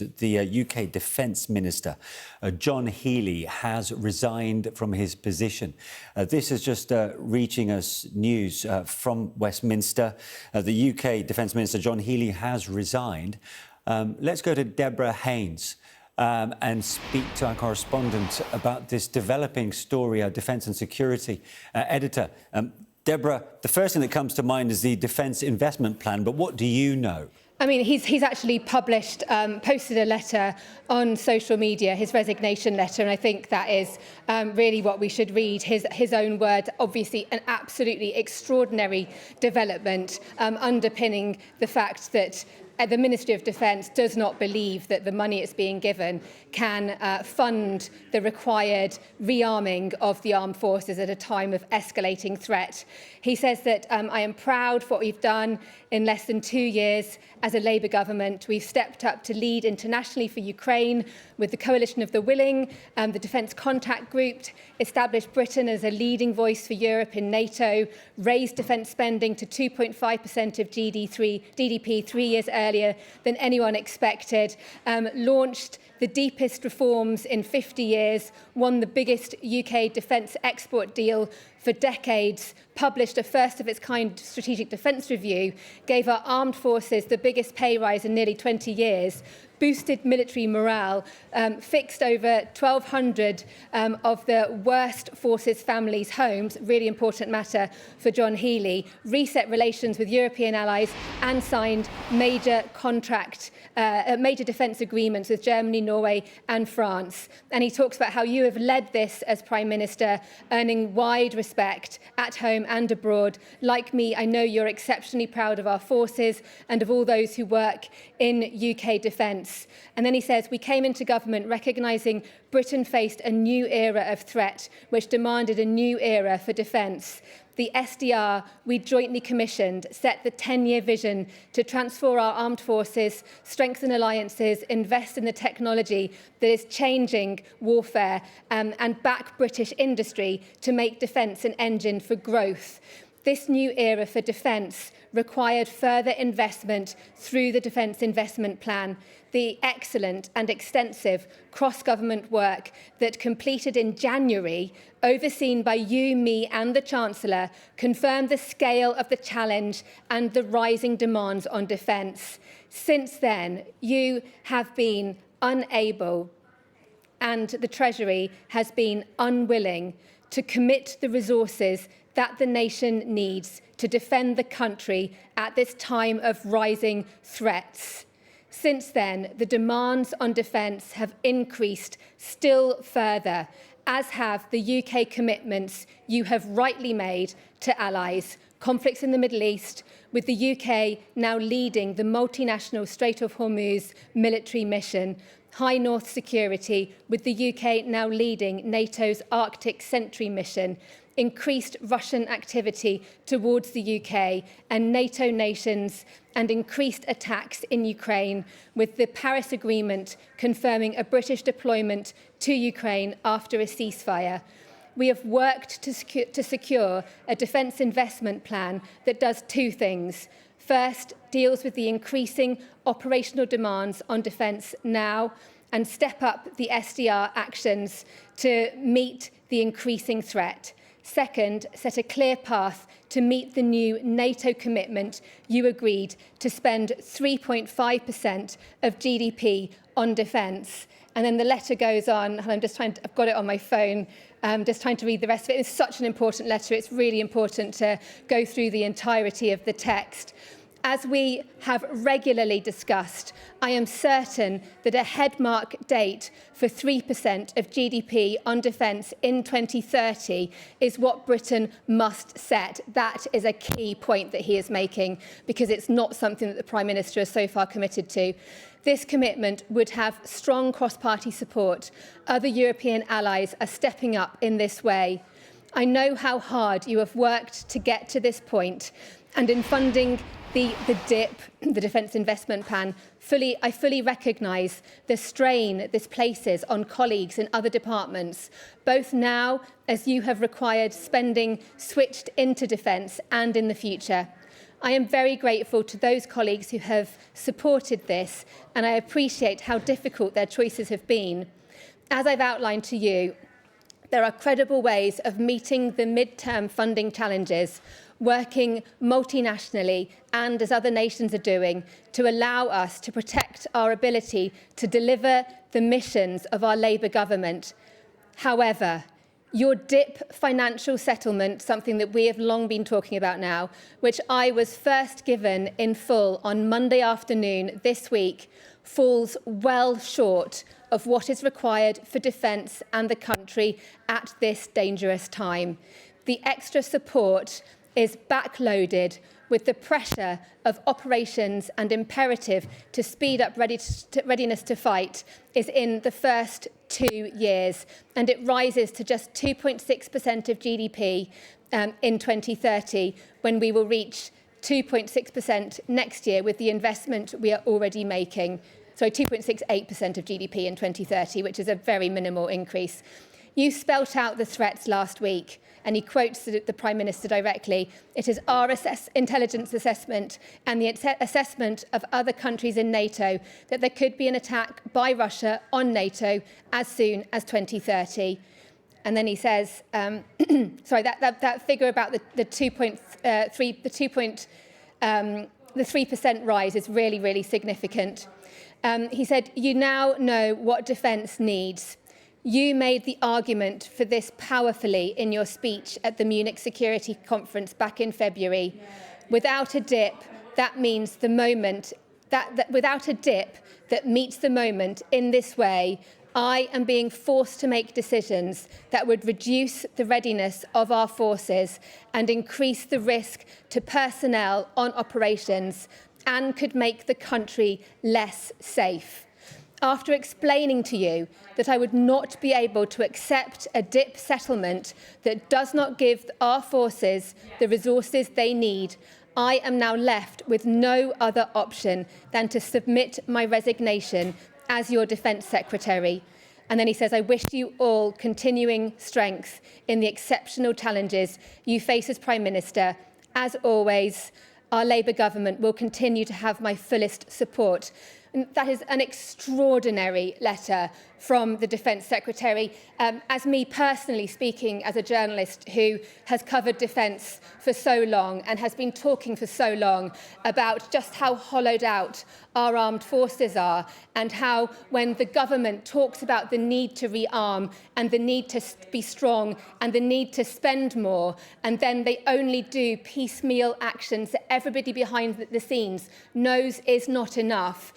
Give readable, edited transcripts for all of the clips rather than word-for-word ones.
The UK Defence Minister, John Healey, has resigned from his position. This is just reaching us news from Westminster. The UK Defence Minister, John Healey, has resigned. Let's go to Deborah Haynes and speak to our correspondent about this developing story, our Defence and Security editor. Deborah, the first thing that comes to mind is the Defence Investment Plan, but what do you know? I mean, he's actually published, posted a letter on social media, his resignation letter, and I think that is really what we should read, his own words. Obviously, an absolutely extraordinary development underpinning the fact that the Ministry of Defence does not believe that the money it's being given can fund the required rearming of the armed forces at a time of escalating threat. He says that I am proud for what we've done in less than 2 years as a Labour government. We've stepped up to lead internationally for Ukraine with the Coalition of the Willing, the Defence Contact Group, established Britain as a leading voice for Europe in NATO, raised defence spending to 2.5% of GDP 3 years earlier than anyone expected, launched the deepest reforms in 50 years, won the biggest UK defence export deal for decades, published a first-of-its-kind strategic defence review, gave our armed forces the biggest pay rise in nearly 20 years, boosted military morale, fixed over 1,200 of the worst forces families' homes, really important matter for John Healey, reset relations with European allies and signed major defence agreements with Germany, Norway and France. And he talks about how you have led this as Prime Minister, earning wide respect at home and abroad. Like me, I know you're exceptionally proud of our forces and of all those who work in UK defence. And then he says, we came into government recognising Britain faced a new era of threat, which demanded a new era for defence. The SDR we jointly commissioned set the 10-year vision to transform our armed forces, strengthen alliances, invest in the technology that is changing warfare, and back British industry to make defence an engine for growth. This new era for defence required further investment through the Defence Investment Plan. The excellent and extensive cross-government work that completed in January, overseen by you, me and the Chancellor, confirmed the scale of the challenge and the rising demands on defence. Since then, you have been unable, and the Treasury has been unwilling, to commit the resources that the nation needs to defend the country at this time of rising threats. Since then, the demands on defence have increased still further, as have the UK commitments you have rightly made to allies. Conflicts in the Middle East, with the UK now leading the multinational Strait of Hormuz military mission. High North security, with the UK now leading NATO's Arctic Sentry mission. Increased Russian activity towards the UK and NATO nations, and increased attacks in Ukraine, with the Paris Agreement confirming a British deployment to Ukraine after a ceasefire. We have worked to secure a defence investment plan that does two things. First, deals with the increasing operational demands on defence now, and step up the SDR actions to meet the increasing threat. Second, set a clear path to meet the new NATO commitment you agreed to spend 3.5% of GDP on defence. And then the letter goes on, and I've got it on my phone, just trying to read the rest of it. It's such an important letter. It's really important to go through the entirety of the text. As we have regularly discussed, I am certain that a headmark date for 3% of GDP on defence in 2030 is what Britain must set. That is a key point that he is making, because it's not something that the Prime Minister has so far committed to. This commitment would have strong cross-party support. Other European allies are stepping up in this way. I know how hard you have worked to get to this point, and in funding the DIP, the Defence Investment Plan, I fully recognise the strain this places on colleagues in other departments, both now as you have required spending switched into defence and in the future. I am very grateful to those colleagues who have supported this, and I appreciate how difficult their choices have been. As I've outlined to you, there are credible ways of meeting the mid-term funding challenges, working multinationally and as other nations are doing, to allow us to protect our ability to deliver the missions of our Labour government. However, your DIP financial settlement, something that we have long been talking about now, which I was first given in full on Monday afternoon this week, falls well short of what is required for defence and the country at this dangerous time. The extra support is backloaded with the pressure of operations and imperative to speed up readiness to fight is in the first 2 years, and it rises to just 2.6% of GDP in 2030, when we will reach 2.6% next year with the investment we are already making. Sorry, 2.68% of GDP in 2030, which is a very minimal increase. You spelt out the threats last week, and he quotes the Prime Minister directly. It is our intelligence assessment and the assessment of other countries in NATO that there could be an attack by Russia on NATO as soon as 2030. And then he says, sorry, that figure about the 3% rise is really, really significant. He said, you now know what defence needs. You made the argument for this powerfully in your speech at the Munich Security Conference back in February. Yeah. Without a dip, that means the moment, without a dip that meets the moment in this way, I am being forced to make decisions that would reduce the readiness of our forces and increase the risk to personnel on operations and could make the country less safe. After explaining to you that I would not be able to accept a DIP settlement that does not give our forces the resources they need, I am now left with no other option than to submit my resignation as your Defence Secretary. And then he says, I wish you all continuing strength in the exceptional challenges you face as Prime Minister. As always, our Labour government will continue to have my fullest support. And that is an extraordinary letter from the Defence Secretary. As me personally speaking as a journalist who has covered defence for so long and has been talking for so long about just how hollowed out our armed forces are, and how when the government talks about the need to rearm and the need to be strong and the need to spend more, and then they only do piecemeal actions that everybody behind the scenes knows is not enough.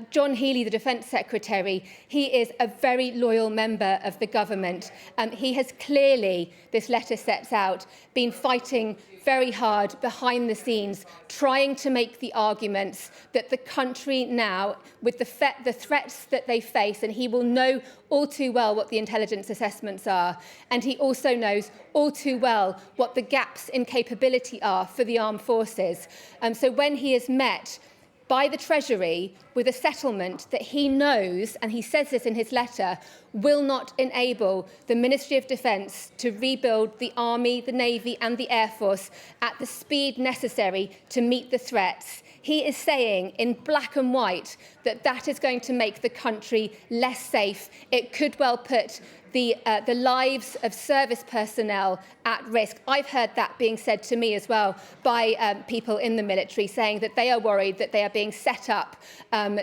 John Healey, the Defence Secretary, he is a very loyal member of the government. He has clearly, this letter sets out, been fighting very hard behind the scenes, trying to make the arguments that the country now, with the threats that they face, and he will know all too well what the intelligence assessments are, and he also knows all too well what the gaps in capability are for the armed forces. So when he is met by the Treasury with a settlement that he knows, and he says this in his letter, will not enable the Ministry of Defence to rebuild the Army, the Navy and the Air Force at the speed necessary to meet the threats. He is saying in black and white that that is going to make the country less safe. It could well put the lives of service personnel at risk. I've heard that being said to me as well by people in the military, saying that they are worried that they are being set up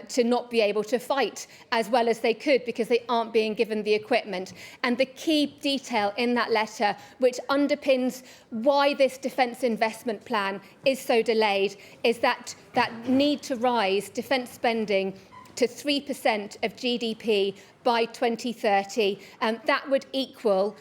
to not be able to fight as well as they could because they aren't being given the equipment. And the key detail in that letter, which underpins why this defence investment plan is so delayed, is that need to rise defence spending to 3% of GDP by 2030. That would equal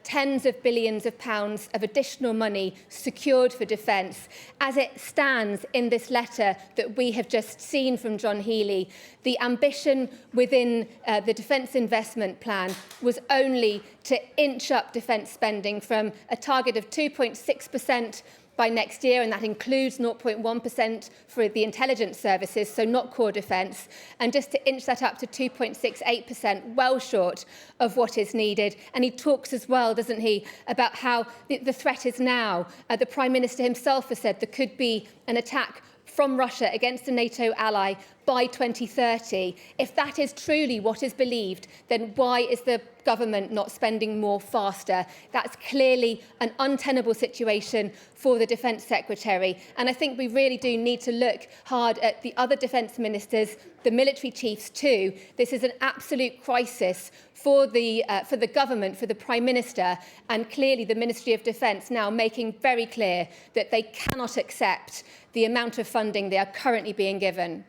tens of billions of pounds of additional money secured for defence. As it stands in this letter that we have just seen from John Healey, the ambition within the defence investment plan was only to inch up defence spending from a target of 2.6% by next year, and that includes 0.1% for the intelligence services, so not core defence, and just to inch that up to 2.68%, well short of what is needed. And he talks as well, doesn't he, about how the threat is now. The Prime Minister himself has said there could be an attack from Russia against a NATO ally by 2030. If that is truly what is believed, then why is the government not spending more faster? That's clearly an untenable situation for the Defence Secretary. And I think we really do need to look hard at the other defence ministers, the military chiefs too. This is an absolute crisis for the government, for the Prime Minister, and clearly the Ministry of Defence now making very clear that they cannot accept the amount of funding they are currently being given.